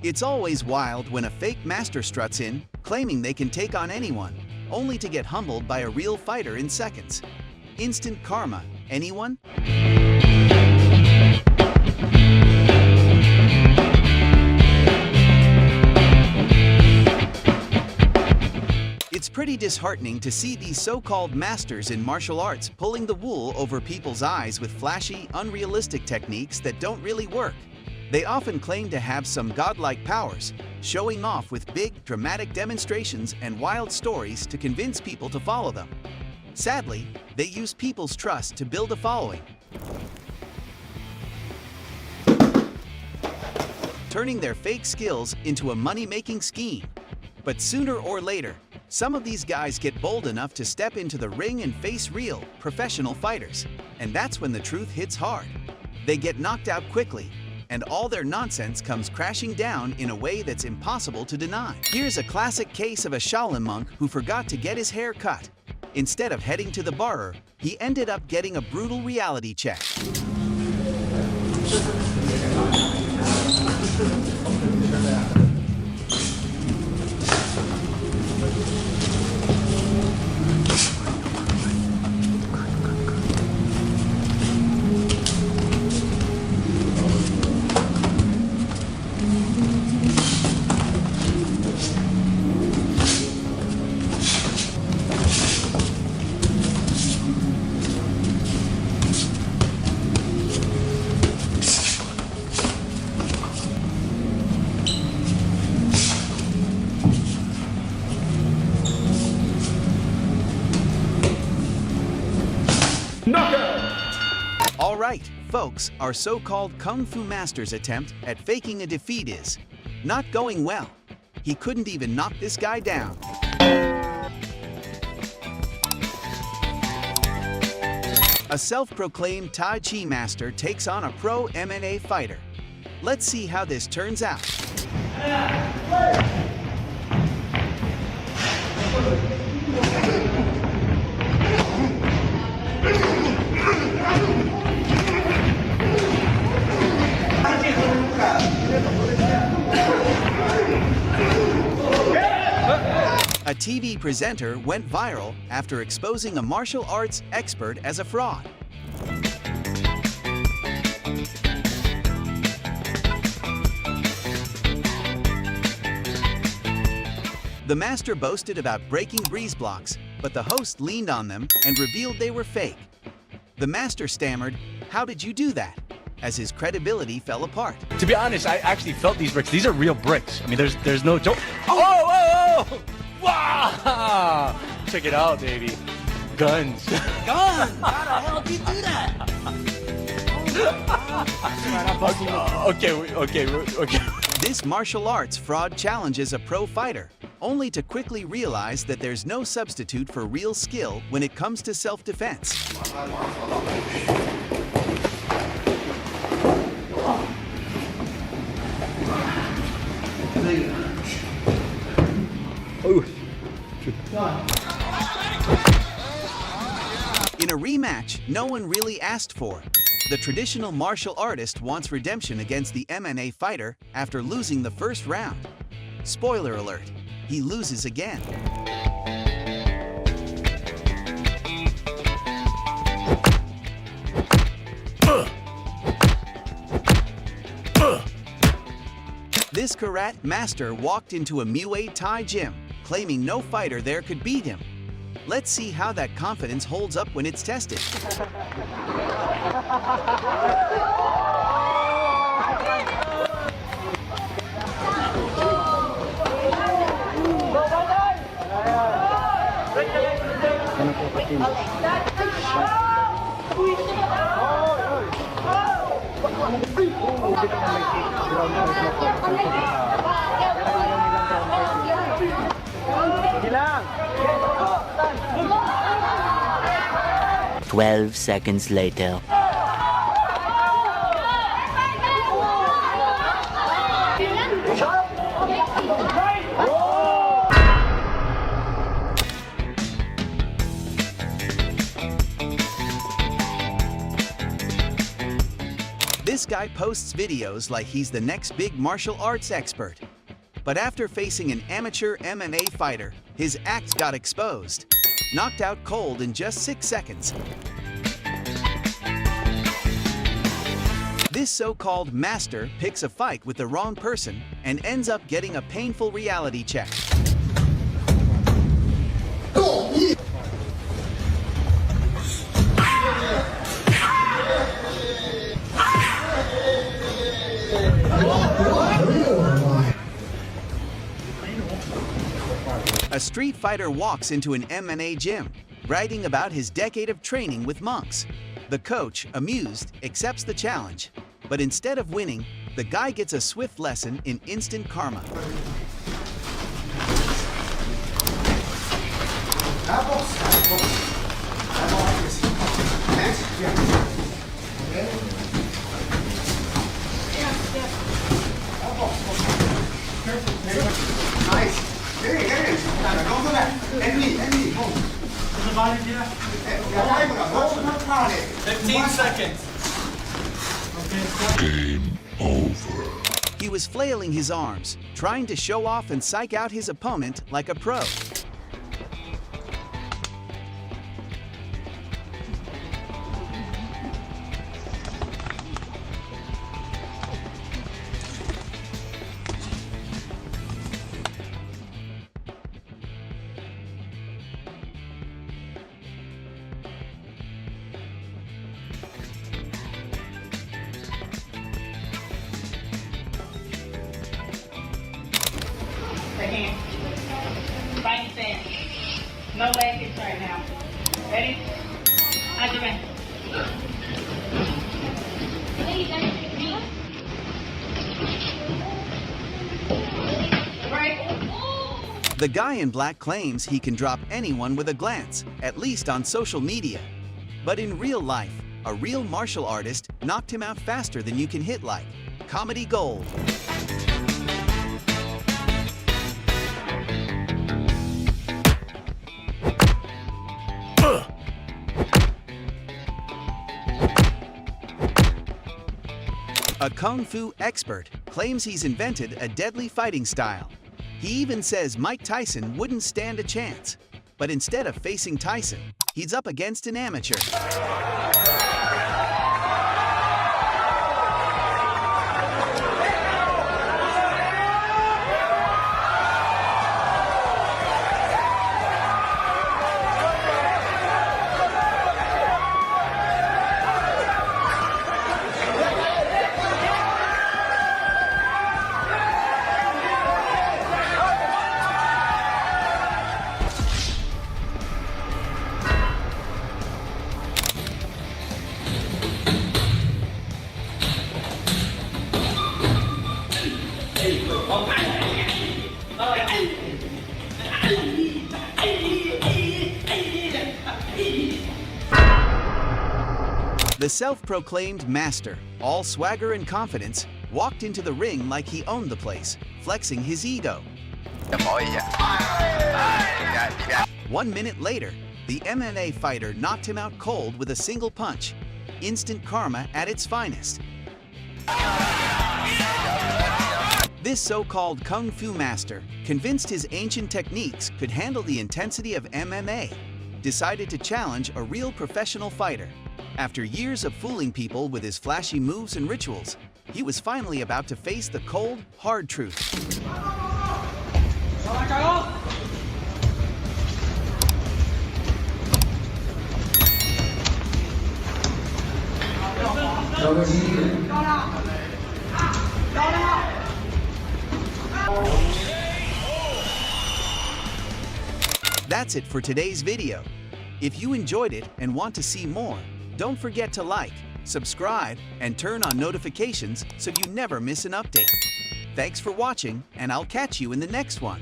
It's always wild when a fake master struts in, claiming they can take on anyone, only to get humbled by a real fighter in seconds. Instant karma, anyone? It's pretty disheartening to see these so-called masters in martial arts pulling the wool over people's eyes with flashy, unrealistic techniques that don't really work. They often claim to have some godlike powers, showing off with big, dramatic demonstrations and wild stories to convince people to follow them. Sadly, they use people's trust to build a following, turning their fake skills into a money-making scheme. But sooner or later, some of these guys get bold enough to step into the ring and face real, professional fighters. And that's when the truth hits hard. They get knocked out quickly, and all their nonsense comes crashing down in a way that's impossible to deny. Here's a classic case of a Shaolin monk who forgot to get his hair cut. Instead of heading to the barber, he ended up getting a brutal reality check. All right, folks, our so-called Kung Fu Master's attempt at faking a defeat is not going well. He couldn't even knock this guy down. A self-proclaimed Tai Chi master takes on a pro MMA fighter. Let's see how this turns out. A TV presenter went viral after exposing a martial arts expert as a fraud. The master boasted about breaking breeze blocks, but the host leaned on them and revealed they were fake. The master stammered, "How did you do that?" as his credibility fell apart. To be honest, I actually felt these bricks. These are real bricks. I mean, there's no joke. Oh! Wow! Check it out, baby. Guns. Guns? How the hell did you do that? Okay. This martial arts fraud challenges a pro fighter, only to quickly realize that there's no substitute for real skill when it comes to self-defense. In a rematch no one really asked for, the traditional martial artist wants redemption against the MMA fighter after losing the first round. Spoiler alert, he loses again. This karate master walked into a Muay Thai gym, claiming no fighter there could beat him. Let's see how that confidence holds up when it's tested. Hilang! 12 seconds later. This guy guy posts videos like he's the next big martial arts expert. But after facing an amateur MMA fighter, his act got exposed. Knocked out cold in just 6 seconds. This so-called master picks a fight with the wrong person and ends up getting a painful reality check. A street fighter walks into an MMA gym, bragging about his decade of training with monks. The coach, amused, accepts the challenge. But instead of winning, the guy gets a swift lesson in instant karma. Nice. 15 seconds. Game over. He was flailing his arms, trying to show off and psych out his opponent like a pro. Hand. Right stance. No leg kicks right now. Ready? Hajime. Right. The guy in black claims he can drop anyone with a glance, at least on social media. But in real life, a real martial artist knocked him out faster than you can hit like. Comedy gold. A kung fu expert claims he's invented a deadly fighting style. He even says Mike Tyson wouldn't stand a chance. But instead of facing Tyson, he's up against an amateur. The self-proclaimed master, all swagger and confidence, walked into the ring like he owned the place, flexing his ego. 1 minute later, the MMA fighter knocked him out cold with a single punch. Instant karma at its finest. This so-called kung fu master, convinced his ancient techniques could handle the intensity of MMA, decided to challenge a real professional fighter. After years of fooling people with his flashy moves and rituals, he was finally about to face the cold, hard truth. That's it for today's video. If you enjoyed it and want to see more, don't forget to like, subscribe, and turn on notifications so you never miss an update. Thanks for watching, and I'll catch you in the next one.